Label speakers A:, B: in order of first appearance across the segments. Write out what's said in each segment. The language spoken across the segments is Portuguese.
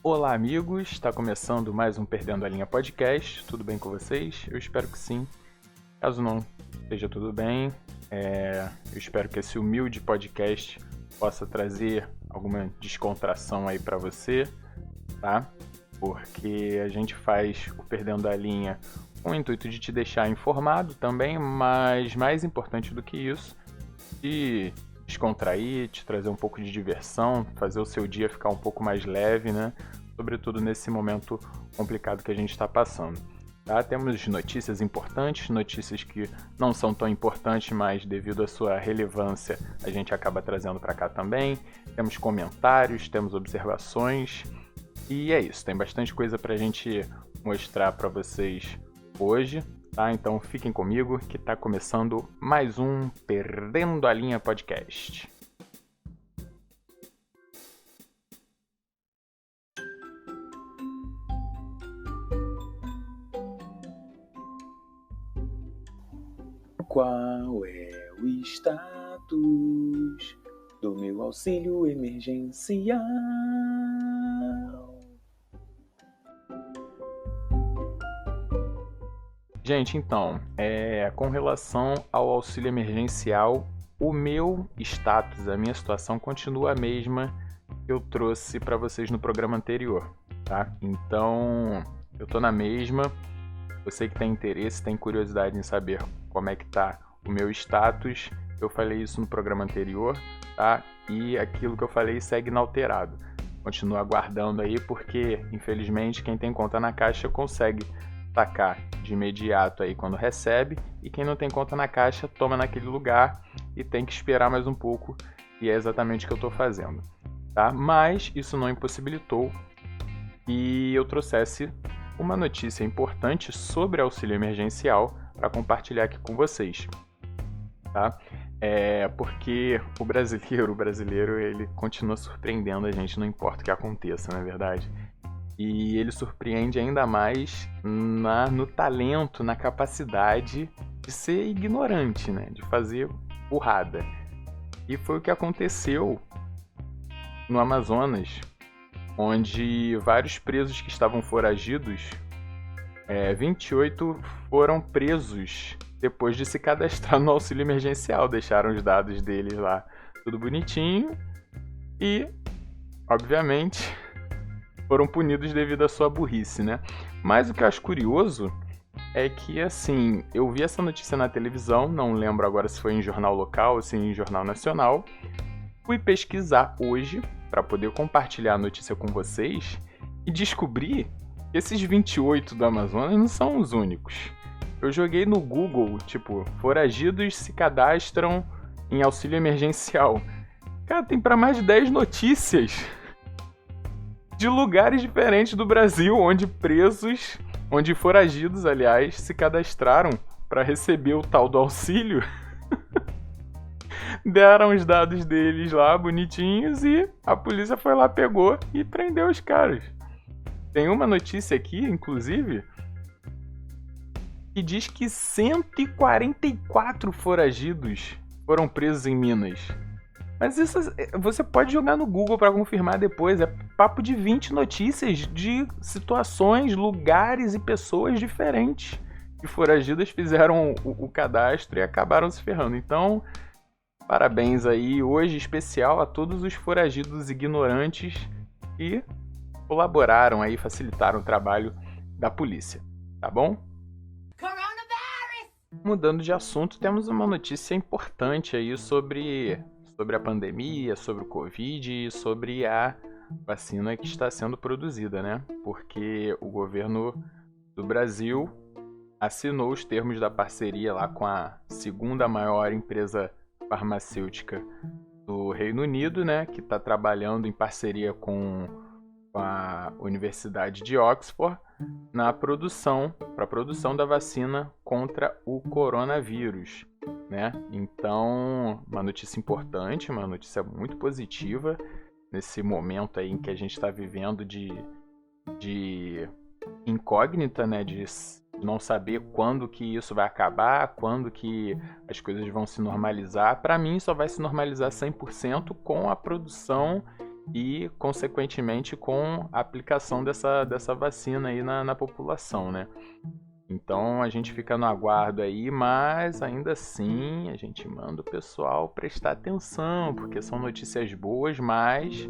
A: Olá, amigos! Está começando mais um Perdendo a Linha podcast. Tudo bem com vocês? Eu espero que sim. Caso não esteja tudo bem, eu espero que esse humilde podcast possa trazer alguma descontração aí para você, tá? Porque a gente faz o Perdendo a Linha com o intuito de te deixar informado também, mas mais importante do que isso, de descontrair, te trazer um pouco de diversão, fazer o seu dia ficar um pouco mais leve, né? Sobretudo nesse momento complicado que a gente está passando. Tá? Temos notícias importantes, notícias que não são tão importantes, mas devido à sua relevância a gente acaba trazendo para cá também. Temos comentários, temos observações e é isso. Tem bastante coisa para a gente mostrar para vocês hoje. Tá? Então fiquem comigo que está começando mais um Perdendo a Linha podcast.
B: Qual é o status do meu auxílio emergencial?
A: Gente, então, com relação ao auxílio emergencial, o meu status, a minha situação continua a mesma que eu trouxe para vocês no programa anterior, tá? Então, eu tô na mesma. Você que tem interesse, tem curiosidade em saber como é que tá o meu status, eu falei isso no programa anterior, tá? E aquilo que eu falei segue inalterado. Continuo aguardando aí porque, infelizmente, quem tem conta na Caixa consegue sacar de imediato aí quando recebe, e quem não tem conta na Caixa toma naquele lugar e tem que esperar mais um pouco, e é exatamente o que eu estou fazendo, tá? Mas isso não impossibilitou que eu trouxesse uma notícia importante sobre auxílio emergencial para compartilhar aqui com vocês, tá? Porque o brasileiro ele continua surpreendendo a gente, não importa o que aconteça, não é verdade? E ele surpreende ainda mais no talento, na capacidade de ser ignorante, né? De fazer burrada. E foi o que aconteceu no Amazonas, onde vários presos que estavam foragidos, 28 foram presos depois de se cadastrar no auxílio emergencial. Deixaram os dados deles lá, tudo bonitinho, e, obviamente, foram punidos devido à sua burrice, né? Mas o que eu acho curioso é que, assim, eu vi essa notícia na televisão, não lembro agora se foi em jornal local ou se em jornal nacional. Fui pesquisar hoje para poder compartilhar a notícia com vocês e descobri que esses 28 do Amazonas não são os únicos. Eu joguei no Google, tipo, foragidos se cadastram em auxílio emergencial. Cara, tem para mais de 10 notícias de lugares diferentes do Brasil, onde foragidos, aliás, se cadastraram para receber o tal do auxílio. Deram os dados deles lá, bonitinhos, e a polícia foi lá, pegou e prendeu os caras. Tem uma notícia aqui, inclusive, que diz que 144 foragidos foram presos em Minas. Mas isso você pode jogar no Google para confirmar depois. É papo de 20 notícias de situações, lugares e pessoas diferentes que foragidas fizeram o cadastro e acabaram se ferrando. Então, parabéns aí, hoje especial a todos os foragidos ignorantes que colaboraram aí, facilitaram o trabalho da polícia, tá bom? Mudando de assunto, temos uma notícia importante aí sobre a pandemia, sobre o Covid e sobre a vacina que está sendo produzida, né? Porque o governo do Brasil assinou os termos da parceria lá com a segunda maior empresa farmacêutica do Reino Unido, né? Que está trabalhando em parceria com a Universidade de Oxford para a produção da vacina contra o coronavírus, né? Então, uma notícia importante, uma notícia muito positiva nesse momento aí em que a gente está vivendo de incógnita, né? De não saber quando que isso vai acabar, quando que as coisas vão se normalizar. Para mim, só vai se normalizar 100% com a produção e, consequentemente, com a aplicação dessa vacina aí na população, né? Então a gente fica no aguardo aí, mas ainda assim a gente manda o pessoal prestar atenção, porque são notícias boas, mas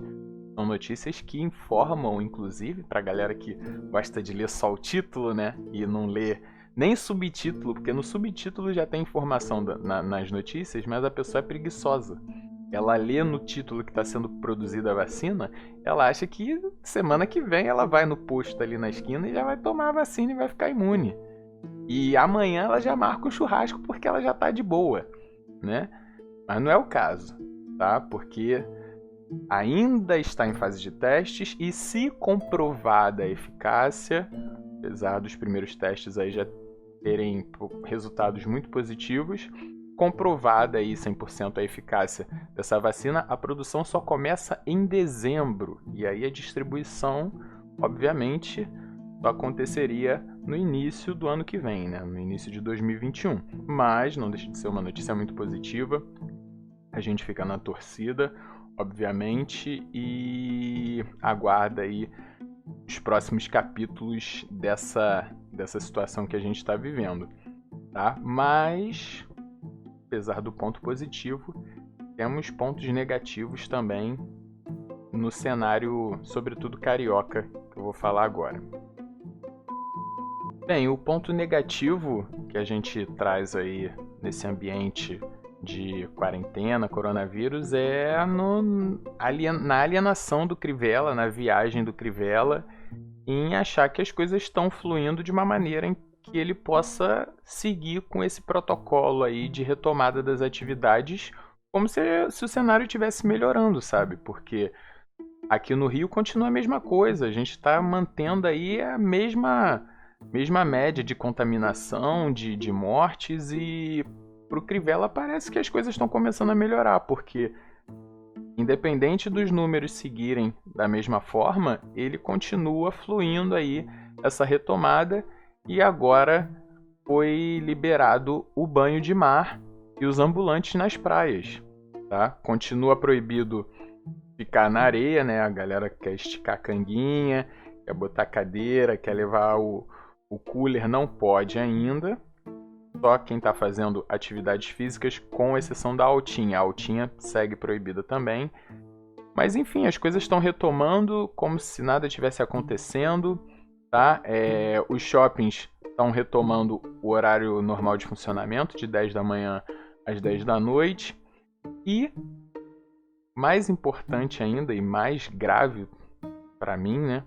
A: são notícias que informam, inclusive, pra galera que gosta de ler só o título, né? E não lê nem subtítulo, porque no subtítulo já tem informação nas notícias, mas a pessoa é preguiçosa. Ela lê no título que está sendo produzida a vacina, ela acha que semana que vem ela vai no posto ali na esquina e já vai tomar a vacina e vai ficar imune. E amanhã ela já marca o churrasco porque ela já tá de boa, né? Mas não é o caso, tá? Porque ainda está em fase de testes e, se comprovada a eficácia, apesar dos primeiros testes aí já terem resultados muito positivos, comprovada aí 100% a eficácia dessa vacina, a produção só começa em dezembro. E aí a distribuição, obviamente, só aconteceria no início do ano que vem, né? No início de 2021. Mas não deixa de ser uma notícia muito positiva. A gente fica na torcida, obviamente, e aguarda aí os próximos capítulos dessa situação que a gente está vivendo, tá? Mas, apesar do ponto positivo, temos pontos negativos também no cenário, sobretudo carioca, que eu vou falar agora. Bem, o ponto negativo que a gente traz aí nesse ambiente de quarentena, coronavírus, é na alienação do Crivella, na viagem do Crivella, em achar que as coisas estão fluindo de uma maneira em que ele possa seguir com esse protocolo aí de retomada das atividades, como se o cenário estivesse melhorando, sabe? Porque aqui no Rio continua a mesma coisa, a gente está mantendo aí a mesma média de contaminação, de mortes, e pro Crivella parece que as coisas estão começando a melhorar, porque independente dos números seguirem da mesma forma, ele continua fluindo aí essa retomada, e agora foi liberado o banho de mar e os ambulantes nas praias, tá? Continua proibido ficar na areia, né? A galera quer esticar a canguinha, quer botar cadeira, quer levar o cooler, não pode ainda. Só quem está fazendo atividades físicas, com exceção da altinha. A altinha segue proibida também. Mas enfim, as coisas estão retomando como se nada tivesse acontecendo, tá? Os shoppings estão retomando o horário normal de funcionamento, de 10 da manhã às 10 da noite. E, mais importante ainda e mais grave para mim, né?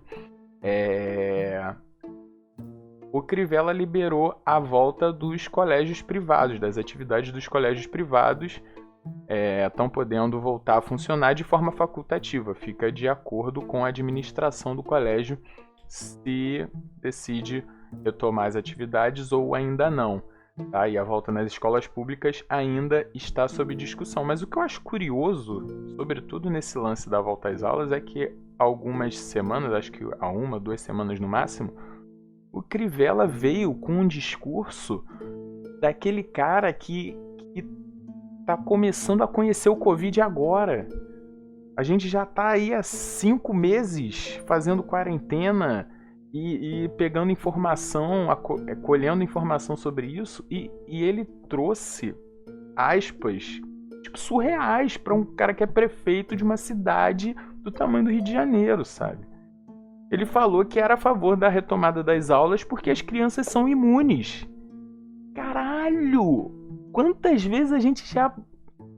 A: O Crivella liberou a volta dos colégios privados, das atividades dos colégios privados, estão podendo voltar a funcionar de forma facultativa. Fica de acordo com a administração do colégio se decide retomar as atividades ou ainda não. Tá? E a volta nas escolas públicas ainda está sob discussão. Mas o que eu acho curioso, sobretudo nesse lance da volta às aulas, é que algumas semanas, acho que há 1, 2 semanas no máximo, o Crivella veio com um discurso daquele cara que tá começando a conhecer o Covid agora. A gente já tá aí há 5 meses fazendo quarentena e pegando informação, colhendo informação sobre isso, e ele trouxe aspas tipo, surreais para um cara que é prefeito de uma cidade do tamanho do Rio de Janeiro, sabe? Ele falou que era a favor da retomada das aulas porque as crianças são imunes. Caralho! Quantas vezes a gente já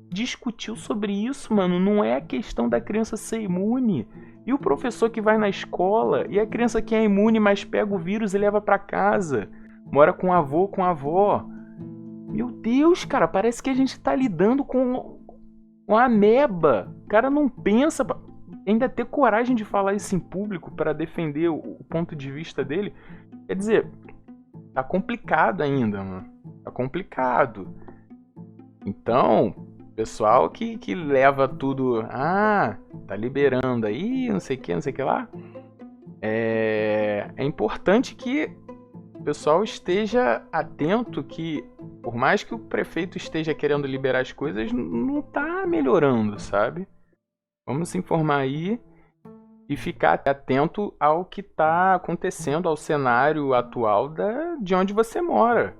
A: discutiu sobre isso, mano? Não é a questão da criança ser imune. E o professor que vai na escola, e a criança que é imune, mas pega o vírus e leva pra casa. Mora com o avô, com a avó. Meu Deus, cara, parece que a gente tá lidando com uma ameba. O cara não pensa... Ainda ter coragem de falar isso em público para defender o ponto de vista dele, quer dizer, tá complicado ainda, mano. Tá complicado. Então, pessoal que leva tudo, tá liberando aí, não sei o que lá, é importante que o pessoal esteja atento que, por mais que o prefeito esteja querendo liberar as coisas, não tá melhorando, sabe? Vamos se informar aí e ficar atento ao que está acontecendo, ao cenário atual de onde você mora,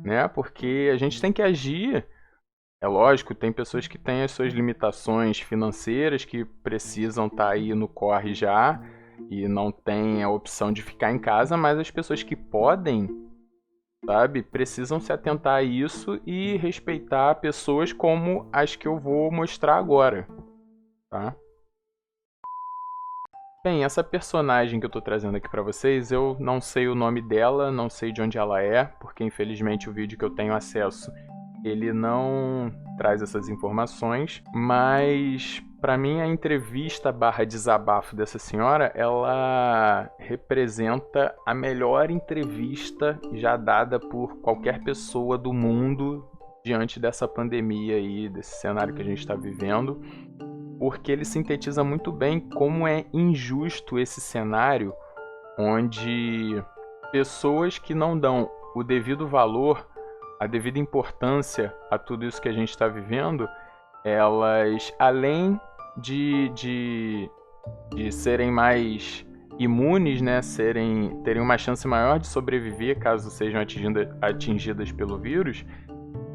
A: né? Porque a gente tem que agir. É lógico, tem pessoas que têm as suas limitações financeiras, que precisam estar aí no corre já e não tem a opção de ficar em casa, mas as pessoas que podem, sabe, precisam se atentar a isso e respeitar pessoas como as que eu vou mostrar agora, tá? Bem, essa personagem que eu tô trazendo aqui pra vocês, eu não sei o nome dela, não sei de onde ela é, porque infelizmente o vídeo que eu tenho acesso, ele não traz essas informações, mas pra mim a entrevista / desabafo dessa senhora, ela representa a melhor entrevista já dada por qualquer pessoa do mundo diante dessa pandemia aí, desse cenário que a gente está vivendo, porque ele sintetiza muito bem como é injusto esse cenário onde pessoas que não dão o devido valor, a devida importância a tudo isso que a gente está vivendo, elas, além de serem mais imunes, né, terem uma chance maior de sobreviver caso sejam atingidas pelo vírus,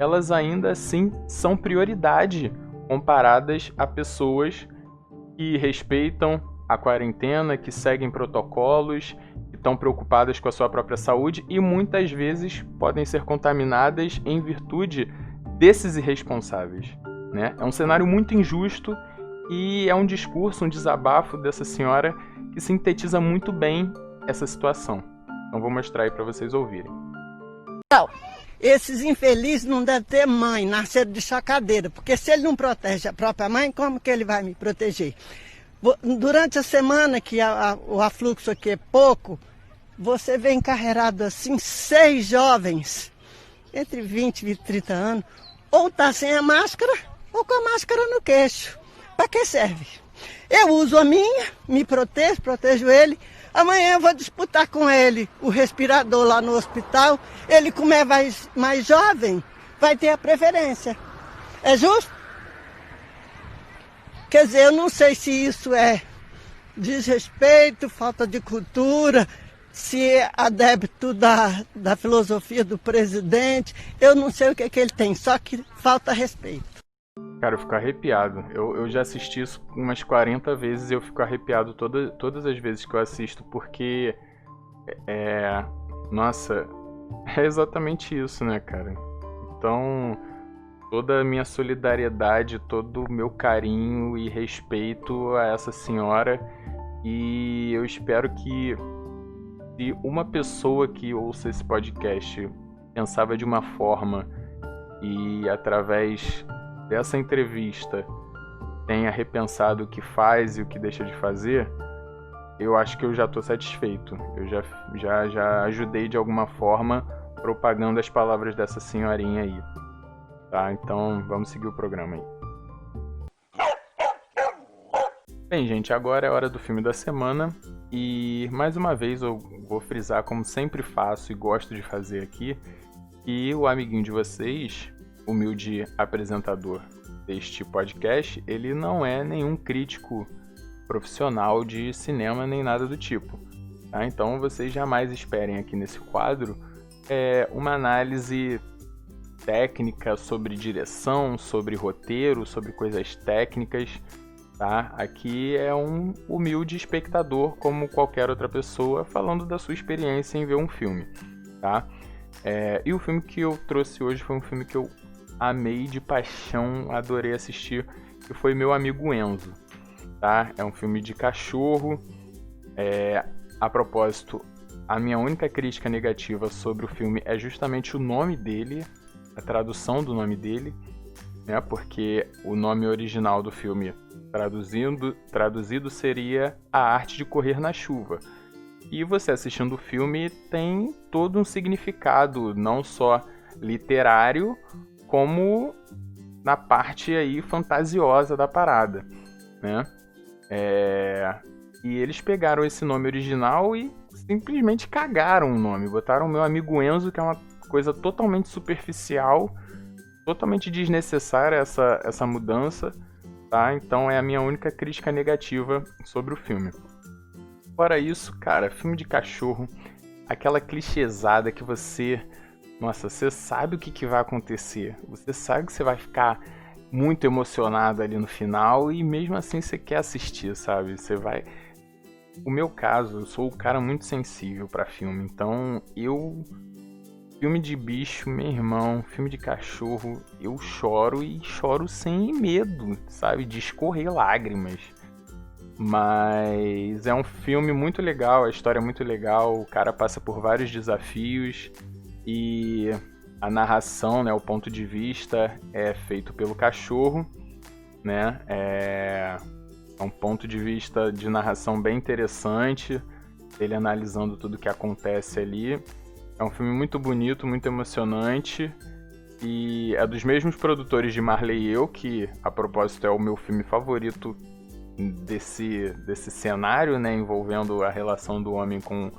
A: elas ainda assim são prioridade comparadas a pessoas que respeitam a quarentena, que seguem protocolos, que estão preocupadas com a sua própria saúde e muitas vezes podem ser contaminadas em virtude desses irresponsáveis, né? É um cenário muito injusto e é um discurso, um desabafo dessa senhora que sintetiza muito bem essa situação. Então vou mostrar aí para vocês ouvirem.
C: Esses infelizes não devem ter mãe, nasceram de chocadeira, porque se ele não protege a própria mãe, como que ele vai me proteger? Durante a semana que o afluxo aqui é pouco, você vê encarreirado assim 6 jovens, entre 20 e 30 anos, ou tá sem a máscara, ou com a máscara no queixo. Para que serve? Eu uso a minha, me protejo ele. Amanhã eu vou disputar com ele o respirador lá no hospital. Ele, como é mais jovem, vai ter a preferência. É justo? Quer dizer, eu não sei se isso é desrespeito, falta de cultura, se é adepto da filosofia do presidente. Eu não sei o que ele tem, só que falta respeito.
A: Cara, eu fico arrepiado. Eu já assisti isso umas 40 vezes e eu fico arrepiado todas as vezes que eu assisto, porque nossa, é exatamente isso, né, cara? Então, toda a minha solidariedade, todo o meu carinho e respeito a essa senhora, e eu espero que se uma pessoa que ouça esse podcast pensava de uma forma e através dessa entrevista tenha repensado o que faz e o que deixa de fazer, eu acho que eu já estou satisfeito. Eu já ajudei de alguma forma propagando as palavras dessa senhorinha aí. Tá? Então vamos seguir o programa aí. Bem, gente, agora é a hora do filme da semana e mais uma vez eu vou frisar, como sempre faço e gosto de fazer aqui, que o amiguinho de vocês, humilde apresentador deste podcast, ele não é nenhum crítico profissional de cinema nem nada do tipo, tá? Então vocês jamais esperem aqui nesse quadro uma análise técnica sobre direção, sobre roteiro, sobre coisas técnicas, tá? Aqui é um humilde espectador como qualquer outra pessoa falando da sua experiência em ver um filme, tá? E o filme que eu trouxe hoje foi um filme que eu amei de paixão, adorei assistir, que foi Meu Amigo Enzo, tá? É um filme de cachorro. A propósito, a minha única crítica negativa sobre o filme é justamente o nome dele, a tradução do nome dele, né? Porque o nome original do filme, traduzido seria A Arte de Correr na Chuva. E você assistindo o filme tem todo um significado, não só literário, como na parte aí fantasiosa da parada, né? E eles pegaram esse nome original e simplesmente cagaram o nome. Botaram Meu Amigo Enzo, que é uma coisa totalmente superficial, totalmente desnecessária essa mudança. tá? Então é a minha única crítica negativa sobre o filme. Fora isso, cara, filme de cachorro, aquela clichêsada que você... Nossa, você sabe o que vai acontecer. Você sabe que você vai ficar muito emocionado ali no final e mesmo assim você quer assistir, sabe? Você vai... O meu caso, eu sou um cara muito sensível pra filme, então filme de bicho, meu irmão, filme de cachorro, eu choro e choro sem medo, sabe? De escorrer lágrimas. Mas é um filme muito legal, a história é muito legal, o cara passa por vários desafios e a narração, né, o ponto de vista é feito pelo cachorro, né? É um ponto de vista de narração bem interessante, ele analisando tudo que acontece ali. É um filme muito bonito, muito emocionante e é dos mesmos produtores de Marley e Eu, que a propósito é o meu filme favorito desse cenário, né, envolvendo a relação do homem com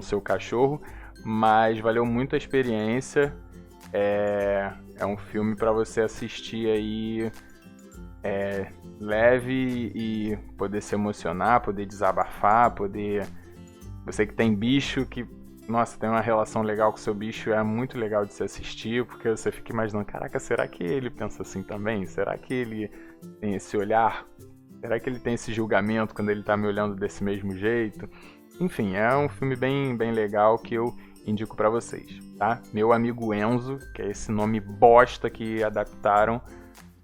A: seu cachorro, mas valeu muito a experiência. É um filme para você assistir aí leve e poder se emocionar, poder desabafar, poder... Você que tem bicho, que nossa, tem uma relação legal com o seu bicho, é muito legal de se assistir, porque você fica imaginando, caraca, será que ele pensa assim também? Será que ele tem esse olhar? Será que ele tem esse julgamento quando ele tá me olhando desse mesmo jeito? Enfim, é um filme bem, bem legal que eu indico pra vocês, tá? Meu Amigo Enzo, que é esse nome bosta que adaptaram,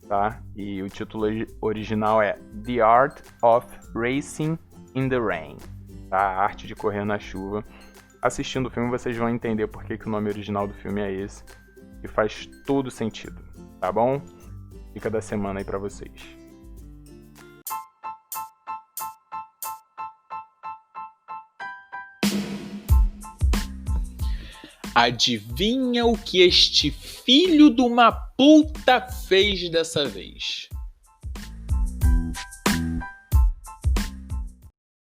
A: tá? E o título original é The Art of Racing in the Rain, tá? A arte de correr na chuva. Assistindo o filme vocês vão entender por que o nome original do filme é esse, e faz todo sentido, tá bom? Dica da semana aí pra vocês.
D: Adivinha o que este filho de uma puta fez dessa vez?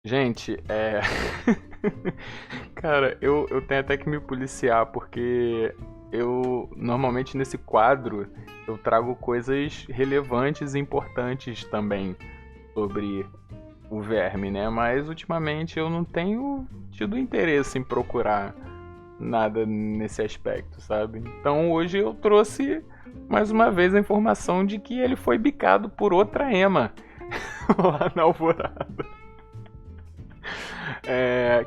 A: Gente, Cara, eu tenho até que me policiar, porque eu, normalmente nesse quadro, eu trago coisas relevantes e importantes também sobre o verme, né? Mas ultimamente eu não tenho tido interesse em procurar nada nesse aspecto, sabe? Então hoje eu trouxe mais uma vez a informação de que ele foi bicado por outra ema lá na Alvorada.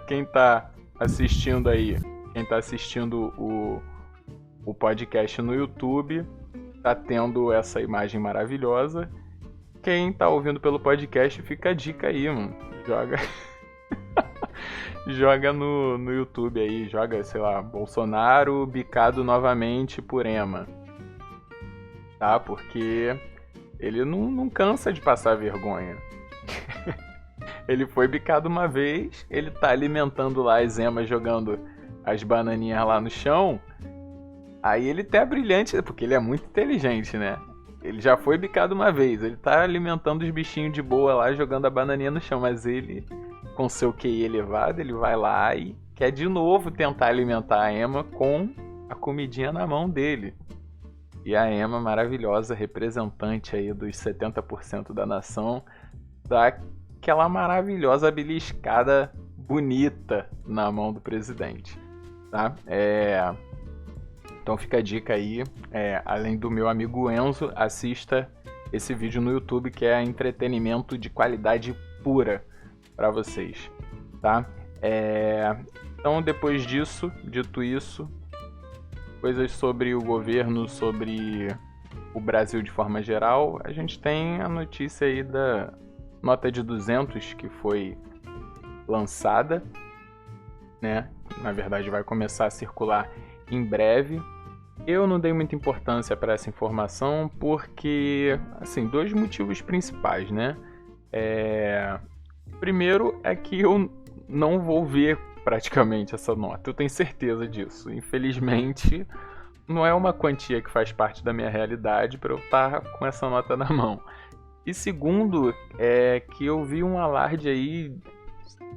A: Quem tá assistindo aí, quem tá assistindo o podcast no YouTube, tá tendo essa imagem maravilhosa. Quem tá ouvindo pelo podcast, fica a dica aí, mano. Joga no YouTube aí, joga, sei lá, Bolsonaro bicado novamente por ema. Tá? Porque ele não cansa de passar vergonha. Ele foi bicado uma vez, ele tá alimentando lá as emas, jogando as bananinhas lá no chão. Aí ele tá brilhante, porque ele é muito inteligente, né? Ele já foi bicado uma vez, ele tá alimentando os bichinhos de boa lá, jogando a bananinha no chão. Mas ele, com seu QI elevado, ele vai lá e quer de novo tentar alimentar a ema com a comidinha na mão dele. E a ema maravilhosa, representante aí dos 70% da nação, dá aquela maravilhosa beliscada bonita na mão do presidente, tá? Então fica a dica aí, além do meu amigo Enzo, assista esse vídeo no YouTube, que é entretenimento de qualidade pura para vocês, tá? Então depois disso, dito isso, coisas sobre o governo, sobre o Brasil de forma geral, a gente tem a notícia aí da nota de 200 que foi lançada, né? Na verdade vai começar a circular em breve. Eu não dei muita importância para essa informação porque, assim, dois motivos principais, né? Primeiro é que eu não vou ver praticamente essa nota, eu tenho certeza disso. Infelizmente, não é uma quantia que faz parte da minha realidade para eu estar com essa nota na mão. E segundo, é que eu vi um alarde aí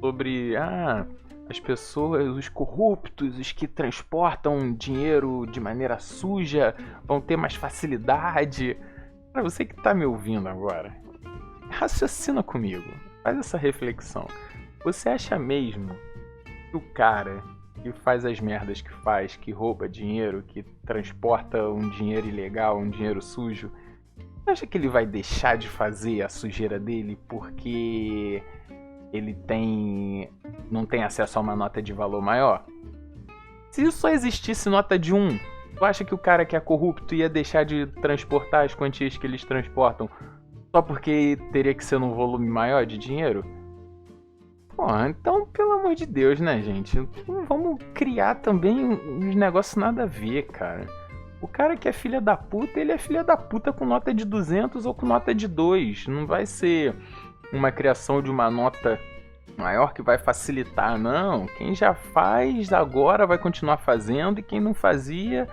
A: sobre as pessoas, os corruptos, os que transportam dinheiro de maneira suja, vão ter mais facilidade. Para você que tá me ouvindo agora, raciocina comigo, faz essa reflexão. Você acha mesmo que o cara que faz as merdas que faz, que rouba dinheiro, que transporta um dinheiro ilegal, um dinheiro sujo, você acha que ele vai deixar de fazer a sujeira dele porque ele não tem acesso a uma nota de valor maior? Se só existisse nota de 1, tu acha que o cara que é corrupto ia deixar de transportar as quantias que eles transportam só porque teria que ser num volume maior de dinheiro? Pô, então, pelo amor de Deus, né, gente? Não vamos criar também uns negócios nada a ver, cara. O cara que é filha da puta, ele é filha da puta com nota de 200 ou com nota de 2. Não vai ser uma criação de uma nota maior que vai facilitar, não. Quem já faz agora vai continuar fazendo e quem não fazia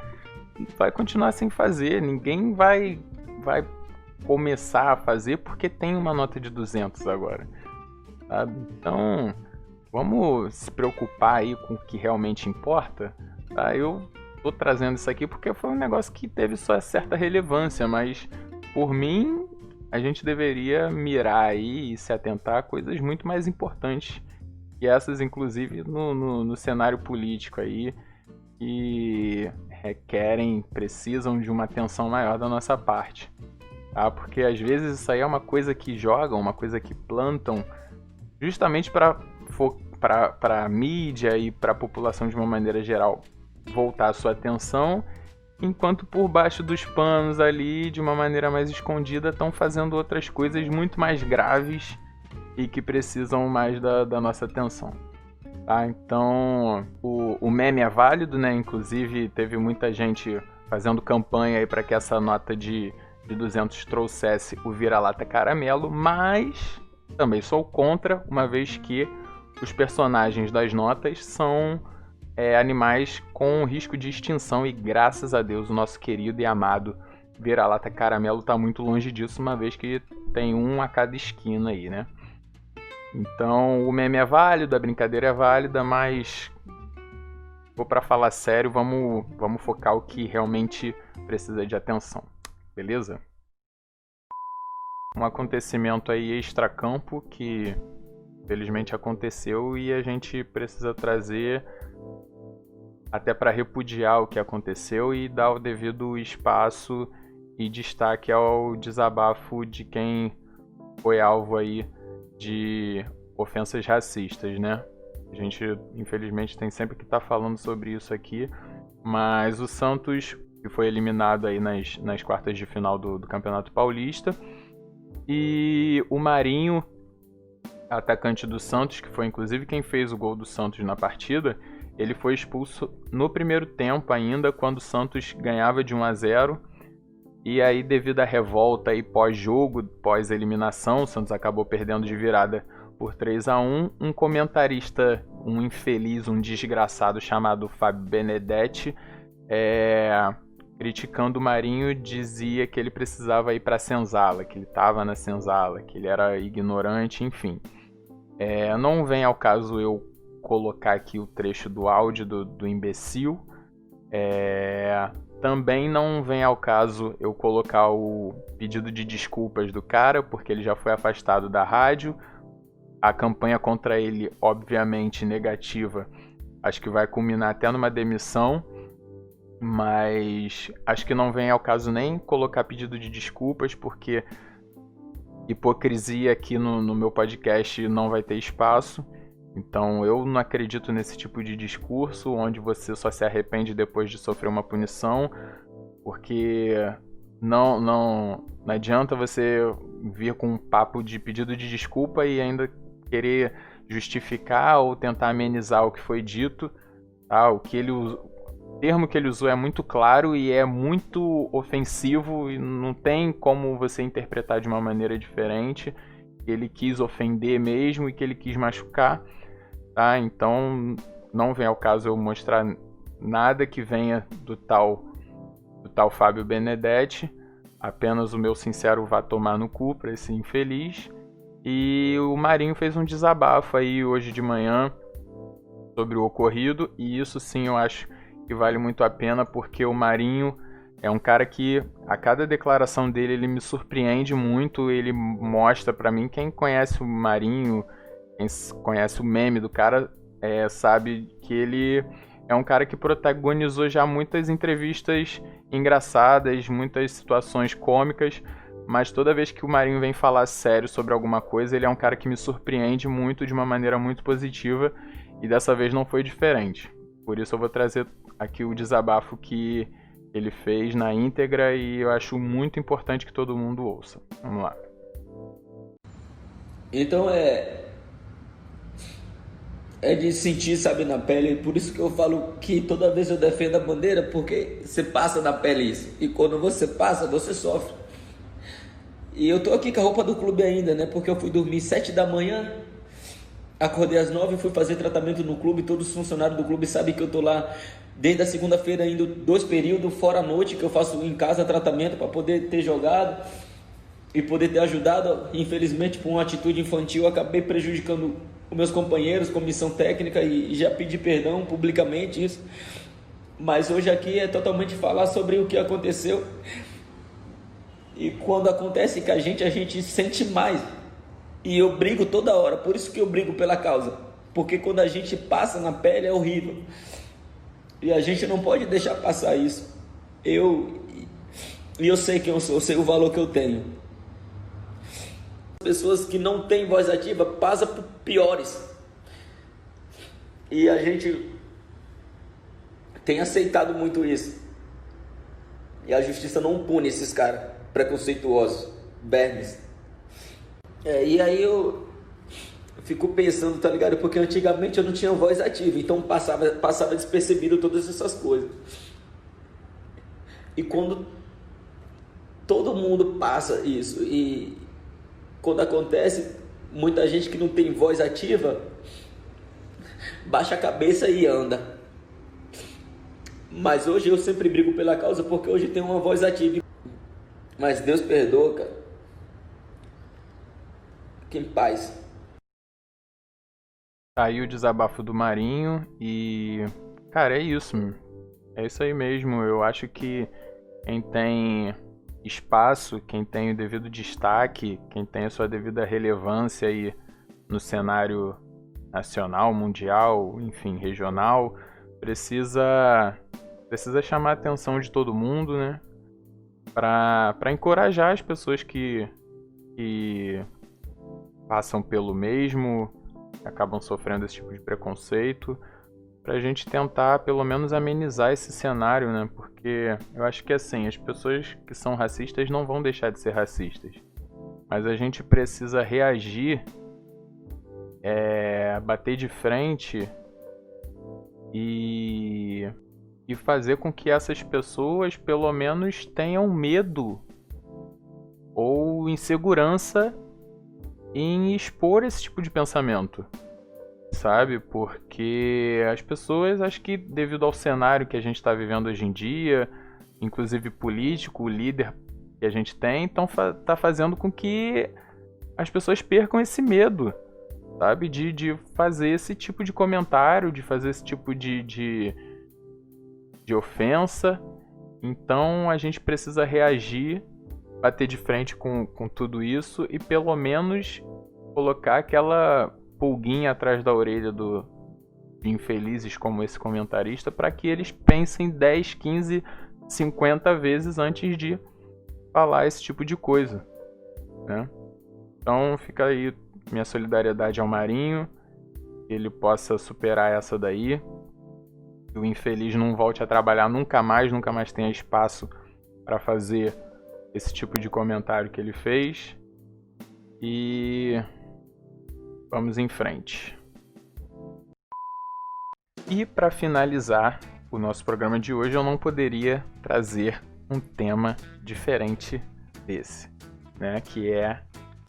A: vai continuar sem fazer. Ninguém vai começar a fazer porque tem uma nota de 200 agora, sabe? Então, vamos se preocupar aí com o que realmente importa, tá? Eu tô trazendo isso aqui porque foi um negócio que teve só certa relevância, mas por mim a gente deveria mirar aí e se atentar a coisas muito mais importantes, e essas inclusive no cenário político aí, que precisam de uma atenção maior da nossa parte, tá? Porque às vezes isso aí é uma coisa que jogam, uma coisa que plantam justamente para a mídia e para a população de uma maneira geral voltar a sua atenção, enquanto por baixo dos panos ali, de uma maneira mais escondida, estão fazendo outras coisas muito mais graves e que precisam mais da nossa atenção, tá? Então, o meme é válido, né? Inclusive, teve muita gente fazendo campanha aí para que essa nota de 200 trouxesse o vira-lata caramelo, mas também sou contra, uma vez que os personagens das notas são animais com risco de extinção, e graças a Deus o nosso querido e amado vira-lata caramelo está muito longe disso, uma vez que tem um a cada esquina aí, né? Então o meme é válido, a brincadeira é válida, mas vou para falar sério, vamos focar o que realmente precisa de atenção, beleza? Um acontecimento aí extracampo que felizmente aconteceu e a gente precisa trazer até para repudiar o que aconteceu e dar o devido espaço e destaque ao desabafo de quem foi alvo aí de ofensas racistas, né? A gente, infelizmente, tem sempre que estar falando sobre isso aqui, mas o Santos, que foi eliminado aí nas quartas de final do Campeonato Paulista, e o Marinho, atacante do Santos, que foi inclusive quem fez o gol do Santos na partida, ele foi expulso no primeiro tempo ainda, quando o Santos ganhava de 1-0. E aí, devido à revolta aí pós-jogo, pós-eliminação, o Santos acabou perdendo de virada por 3-1. Um comentarista, um infeliz, um desgraçado chamado Fábio Benedetti, criticando o Marinho, dizia que ele precisava ir para a senzala, que ele estava na senzala, que ele era ignorante, enfim. Não vem ao caso eu colocar aqui o trecho do áudio do imbecil. Também não vem ao caso eu colocar o pedido de desculpas do cara, porque ele já foi afastado da rádio. A campanha contra ele, obviamente, negativa, acho que vai culminar até numa demissão, mas acho que não vem ao caso nem colocar pedido de desculpas, porque hipocrisia aqui no meu podcast não vai ter espaço. Então eu não acredito nesse tipo de discurso onde você só se arrepende depois de sofrer uma punição, porque não adianta você vir com um papo de pedido de desculpa e ainda querer justificar ou tentar amenizar o que foi dito, tá? O termo que ele usou é muito claro e é muito ofensivo e não tem como você interpretar de uma maneira diferente. Ele quis ofender mesmo e que ele quis machucar, tá? Então não vem ao caso eu mostrar nada que venha do tal Fábio Benedetti, apenas o meu sincero vá tomar no cu para esse infeliz. E o Marinho fez um desabafo aí hoje de manhã sobre o ocorrido, e isso sim eu acho que vale muito a pena, porque o Marinho É um cara que, a cada declaração dele, ele me surpreende muito. Ele mostra pra mim, quem conhece o Marinho, quem conhece o meme do cara, sabe que ele é um cara que protagonizou já muitas entrevistas engraçadas, muitas situações cômicas, mas toda vez que o Marinho vem falar sério sobre alguma coisa, ele é um cara que me surpreende muito de uma maneira muito positiva, e dessa vez não foi diferente. Por isso eu vou trazer aqui o desabafo que ele fez na íntegra, e eu acho muito importante que todo mundo ouça. Vamos lá.
E: Então é de sentir, sabe, na pele. Por isso que eu falo que toda vez eu defendo a bandeira, porque você passa na pele isso. E quando você passa, você sofre. E eu tô aqui com a roupa do clube ainda, né? Porque eu fui dormir 7 da manhã, acordei às 9, fui fazer tratamento no clube. Todos os funcionários do clube sabem que eu tô lá desde a segunda-feira, indo 2 períodos, fora a noite, que eu faço em casa tratamento para poder ter jogado e poder ter ajudado. Infelizmente, por uma atitude infantil, eu acabei prejudicando os meus companheiros, comissão técnica, e já pedi perdão publicamente isso. Mas hoje aqui é totalmente falar sobre o que aconteceu. E quando acontece com a gente sente mais. E eu brigo toda hora, por isso que eu brigo pela causa. Porque quando a gente passa na pele é horrível. E a gente não pode deixar passar isso. Eu sei quem eu sou, eu sei o valor que eu tenho. Pessoas que não têm voz ativa passam por piores. E a gente tem aceitado muito isso. E a justiça não pune esses caras preconceituosos, bernes. E aí eu fico pensando, tá ligado? Porque antigamente eu não tinha voz ativa, então passava despercebido todas essas coisas. E quando todo mundo passa isso, e quando acontece, muita gente que não tem voz ativa baixa a cabeça e anda. Mas hoje eu sempre brigo pela causa, porque hoje tenho uma voz ativa. Mas Deus perdoa, cara. Fique em paz.
A: Tá aí o desabafo do Marinho e, cara, é isso. É isso aí mesmo. Eu acho que quem tem espaço, quem tem o devido destaque, quem tem a sua devida relevância aí no cenário nacional, mundial, enfim, regional, precisa chamar a atenção de todo mundo, né? Para encorajar as pessoas que passam pelo mesmo, acabam sofrendo esse tipo de preconceito, pra gente tentar pelo menos amenizar esse cenário, né? Porque eu acho que assim, as pessoas que são racistas não vão deixar de ser racistas, mas a gente precisa reagir, bater de frente e fazer com que essas pessoas pelo menos tenham medo ou insegurança em expor esse tipo de pensamento, sabe? Porque as pessoas, acho que devido ao cenário que a gente está vivendo hoje em dia, inclusive político, o líder que a gente tem, então tá fazendo com que as pessoas percam esse medo, sabe? De fazer esse tipo de comentário, de fazer esse tipo de ofensa. Então a gente precisa reagir, bater de frente com tudo isso e pelo menos colocar aquela pulguinha atrás da orelha de infelizes como esse comentarista, para que eles pensem 10, 15, 50 vezes antes de falar esse tipo de coisa, né? Então fica aí minha solidariedade ao Marinho, que ele possa superar essa daí, que o infeliz não volte a trabalhar nunca mais tenha espaço para fazer esse tipo de comentário que ele fez. E vamos em frente. E para finalizar o nosso programa de hoje, eu não poderia trazer um tema diferente desse, né? Que é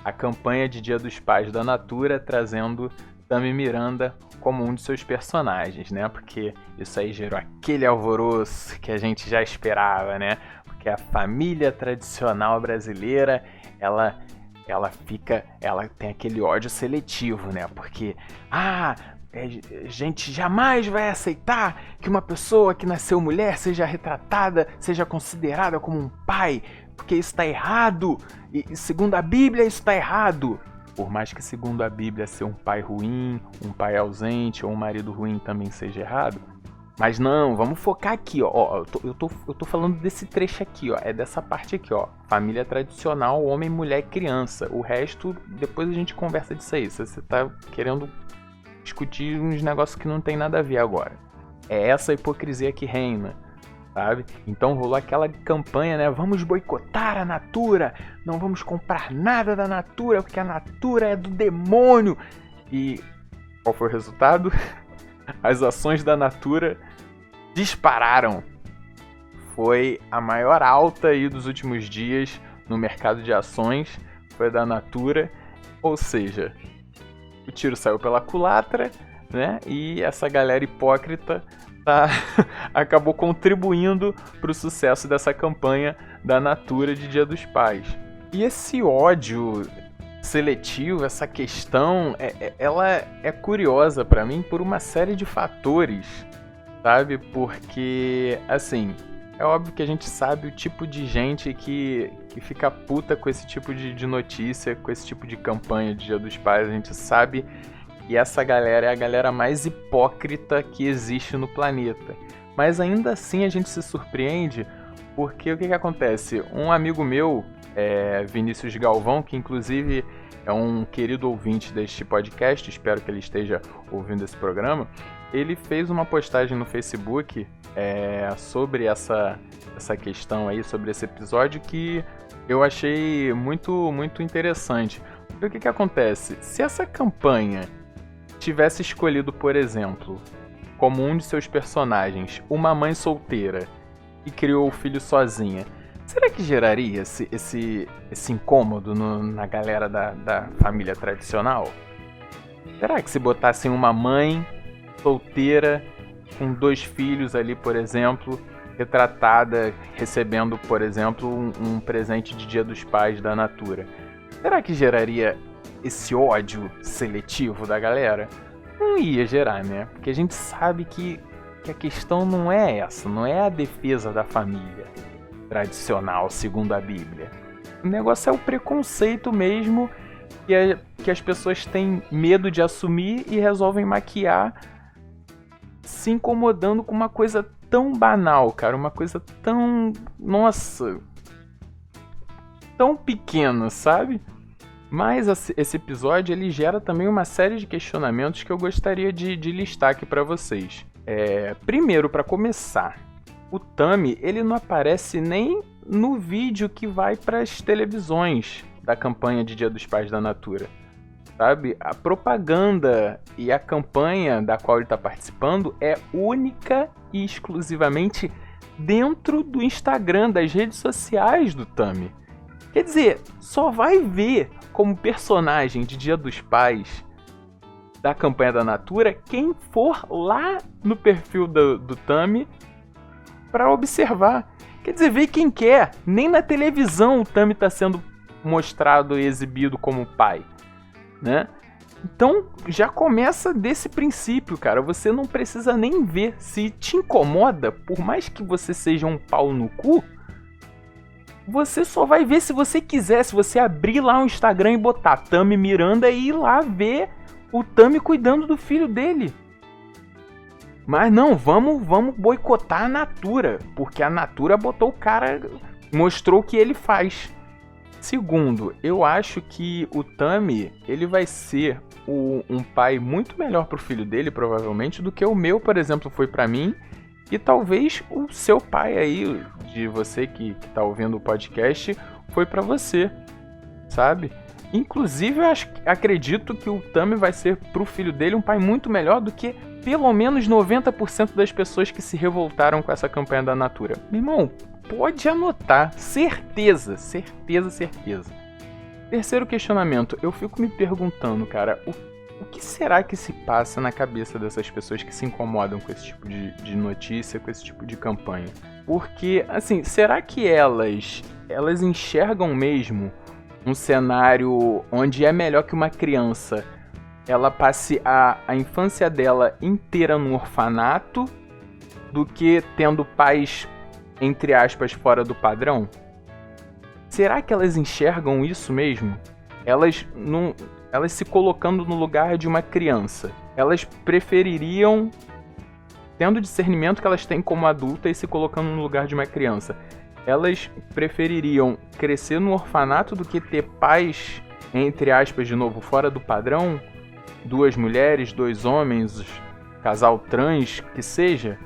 A: a campanha de Dia dos Pais da Natura, trazendo Tami Miranda como um de seus personagens, né? Porque isso aí gerou aquele alvoroço que a gente já esperava, né? Porque a família tradicional brasileira, ela tem aquele ódio seletivo, né? Porque, a gente jamais vai aceitar que uma pessoa que nasceu mulher seja retratada, seja considerada como um pai, porque isso está errado, e segundo a Bíblia isso está errado. Por mais que segundo a Bíblia ser um pai ruim, um pai ausente ou um marido ruim também seja errado. Mas não, vamos focar aqui, ó. Eu tô falando desse trecho aqui, ó. É dessa parte aqui, ó. Família tradicional, homem, mulher, criança. O resto, depois a gente conversa disso aí. Se você tá querendo discutir uns negócios que não tem nada a ver agora. É essa hipocrisia que reina, sabe? Então rolou aquela campanha, né? Vamos boicotar a Natura. Não vamos comprar nada da Natura, porque a Natura é do demônio. E qual foi o resultado? As ações da Natura dispararam. Foi a maior alta aí dos últimos dias no mercado de ações, foi da Natura. Ou seja, o tiro saiu pela culatra, né? E essa galera hipócrita acabou contribuindo para o sucesso dessa campanha da Natura de Dia dos Pais. E esse ódio seletivo, essa questão, ela é curiosa para mim por uma série de fatores, sabe? Porque, assim, é óbvio que a gente sabe o tipo de gente que fica puta com esse tipo de notícia, com esse tipo de campanha de Dia dos Pais. A gente sabe que essa galera é a galera mais hipócrita que existe no planeta. Mas ainda assim a gente se surpreende, porque o que acontece? Um amigo meu, Vinícius Galvão, que inclusive é um querido ouvinte deste podcast, espero que ele esteja ouvindo esse programa, ele fez uma postagem no Facebook sobre essa questão aí, sobre esse episódio, que eu achei muito, muito interessante. E o que acontece? Se essa campanha tivesse escolhido, por exemplo, como um de seus personagens, uma mãe solteira que criou o filho sozinha, será que geraria esse incômodo na galera da família tradicional? Será que se botassem uma mãe solteira com 2 filhos ali, por exemplo, retratada, recebendo, por exemplo, um presente de Dia dos Pais da Natura, será que geraria esse ódio seletivo da galera? Não ia gerar, né? Porque a gente sabe que a questão não é essa, não é a defesa da família tradicional, segundo a Bíblia. O negócio é o preconceito mesmo, que as pessoas têm medo de assumir e resolvem maquiar, se incomodando com uma coisa tão banal, cara, uma coisa tão, nossa, tão pequena, sabe? Mas esse episódio, ele gera também uma série de questionamentos que eu gostaria de listar aqui pra vocês. Primeiro, para começar, o Tami, ele não aparece nem no vídeo que vai para as televisões da campanha de Dia dos Pais da Natura, sabe? A propaganda e a campanha da qual ele está participando é única e exclusivamente dentro do Instagram, das redes sociais do Tami. Quer dizer, só vai ver como personagem de Dia dos Pais da campanha da Natura quem for lá no perfil do Tami para observar. Quer dizer, vê quem quer. Nem na televisão o Tami está sendo mostrado e exibido como pai, né? Então já começa desse princípio, cara. Você não precisa nem ver. Se te incomoda, por mais que você seja um pau no cu, você só vai ver se você quiser. Se você abrir lá o Instagram e botar Tami Miranda e ir lá ver o Tami cuidando do filho dele. Mas não, vamos boicotar a Natura, porque a Natura botou o cara, mostrou o que ele faz. Segundo, eu acho que o Tami, ele vai ser um pai muito melhor pro filho dele, provavelmente, do que o meu, por exemplo, foi pra mim. E talvez o seu pai aí, de você que tá ouvindo o podcast, foi pra você, sabe? Inclusive, eu acredito que o Tami vai ser pro filho dele um pai muito melhor do que pelo menos 90% das pessoas que se revoltaram com essa campanha da Natura. Meu irmão, pode anotar. Certeza, certeza, certeza. Terceiro questionamento. Eu fico me perguntando, cara, o que será que se passa na cabeça dessas pessoas que se incomodam com esse tipo de notícia, com esse tipo de campanha? Porque, assim, será que elas enxergam mesmo um cenário onde é melhor que uma criança ela passe a infância dela inteira no orfanato do que tendo pais, entre aspas, fora do padrão? Será que elas enxergam isso mesmo? Elas se colocando no lugar de uma criança, elas prefeririam, tendo o discernimento que elas têm como adulta e se colocando no lugar de uma criança, elas prefeririam crescer no orfanato do que ter pais, entre aspas, de novo, fora do padrão? 2 mulheres, 2 homens, casal trans, que seja?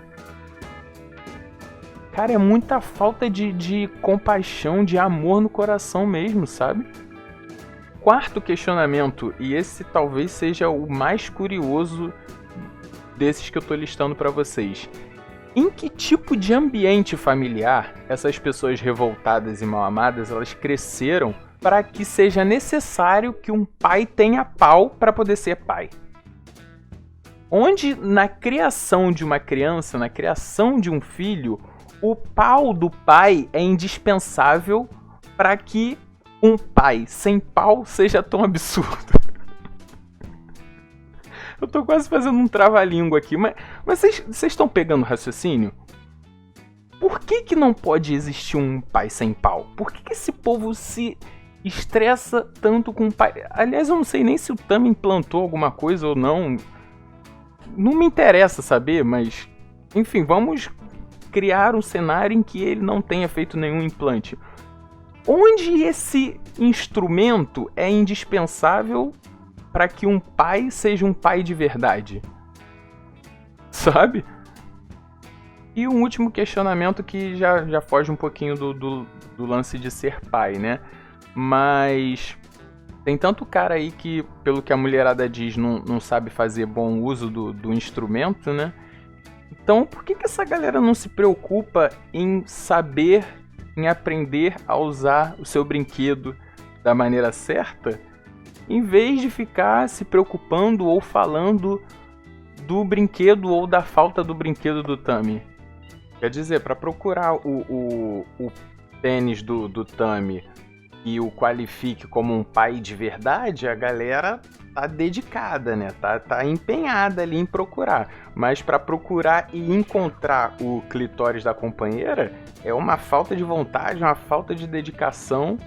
A: Cara, é muita falta de compaixão, de amor no coração mesmo, sabe? Quarto questionamento, e esse talvez seja o mais curioso desses que eu tô listando para vocês. Em que tipo de ambiente familiar essas pessoas revoltadas e mal amadas, elas cresceram para que seja necessário que um pai tenha pau para poder ser pai? Onde na criação de uma criança, na criação de um filho, o pau do pai é indispensável para que um pai sem pau seja tão absurdo? Eu tô quase fazendo um trava-língua aqui, mas vocês estão pegando o raciocínio? Por que não pode existir um pai sem pau? Por que esse povo se estressa tanto com o pai? Aliás, eu não sei nem se o Tami implantou alguma coisa ou não. Não me interessa saber, mas... Enfim, vamos criar um cenário em que ele não tenha feito nenhum implante. Onde esse instrumento é indispensável para que um pai seja um pai de verdade? Sabe? E um último questionamento que já foge um pouquinho do lance de ser pai, né? Mas tem tanto cara aí que, pelo que a mulherada diz, não sabe fazer bom uso do instrumento, né? Então, por que essa galera não se preocupa em saber, em aprender a usar o seu brinquedo da maneira certa, em vez de ficar se preocupando ou falando do brinquedo ou da falta do brinquedo do Tami? Quer dizer, para procurar o tênis do Tami e o qualifique como um pai de verdade, a galera tá dedicada, né? Tá empenhada ali em procurar. Mas para procurar e encontrar o clitóris da companheira é uma falta de vontade, uma falta de dedicação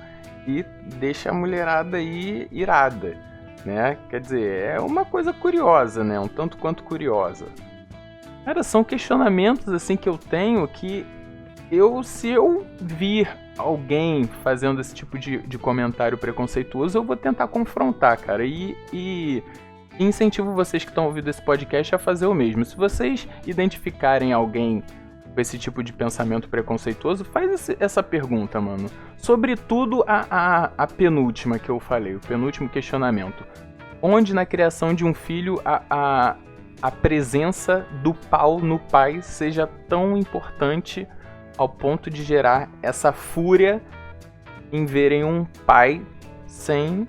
A: e deixa a mulherada aí irada, né? Quer dizer, é uma coisa curiosa, né? Um tanto quanto curiosa. Cara, são questionamentos assim que eu tenho que se eu vir alguém fazendo esse tipo de comentário preconceituoso, eu vou tentar confrontar, cara. E incentivo vocês que estão ouvindo esse podcast a fazer o mesmo. Se vocês identificarem alguém com esse tipo de pensamento preconceituoso, faz essa pergunta, mano. Sobretudo a penúltima que eu falei, o penúltimo questionamento. Onde na criação de um filho a presença do pau no pai seja tão importante ao ponto de gerar essa fúria em verem um pai sem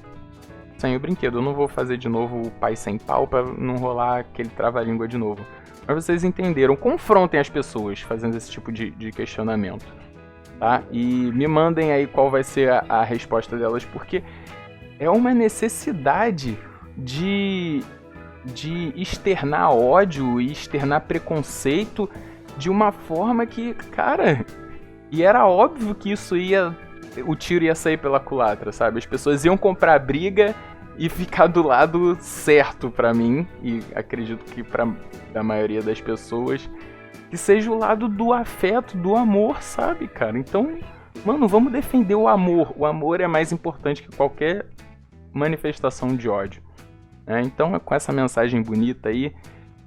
A: o brinquedo. Eu não vou fazer de novo o pai sem pau pra não rolar aquele trava-língua de novo. Mas vocês entenderam. Confrontem as pessoas fazendo esse tipo de questionamento, tá? E me mandem aí qual vai ser a resposta delas, porque é uma necessidade de externar ódio e externar preconceito de uma forma que, cara... E era óbvio que o tiro ia sair pela culatra, sabe? As pessoas iam comprar briga e ficar do lado certo pra mim, e acredito que da maioria das pessoas, que seja o lado do afeto, do amor, sabe, cara? Então, mano, vamos defender o amor. O amor é mais importante que qualquer manifestação de ódio. Então, é com essa mensagem bonita aí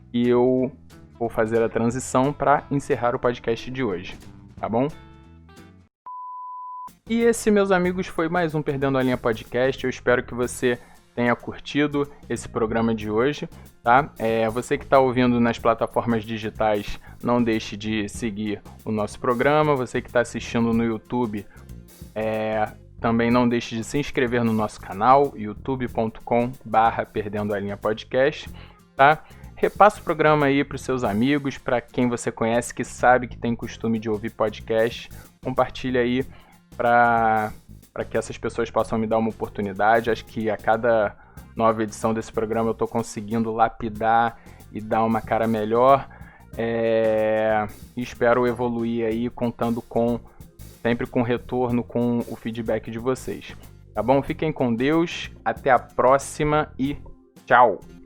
A: que eu vou fazer a transição para encerrar o podcast de hoje, tá bom? E esse, meus amigos, foi mais um Perdendo a Linha Podcast. Eu espero que você tenha curtido esse programa de hoje, tá? Você que está ouvindo nas plataformas digitais, não deixe de seguir o nosso programa. Você que está assistindo no YouTube, também não deixe de se inscrever no nosso canal, youtube.com/Perdendo a Linha Podcast, tá? Repassa o programa aí para os seus amigos, para quem você conhece que sabe que tem costume de ouvir podcast. Compartilha aí para para que essas pessoas possam me dar uma oportunidade. Acho que a cada nova edição desse programa eu estou conseguindo lapidar e dar uma cara melhor. E espero evoluir aí, contando sempre com retorno, com o feedback de vocês. Tá bom? Fiquem com Deus, até a próxima e tchau!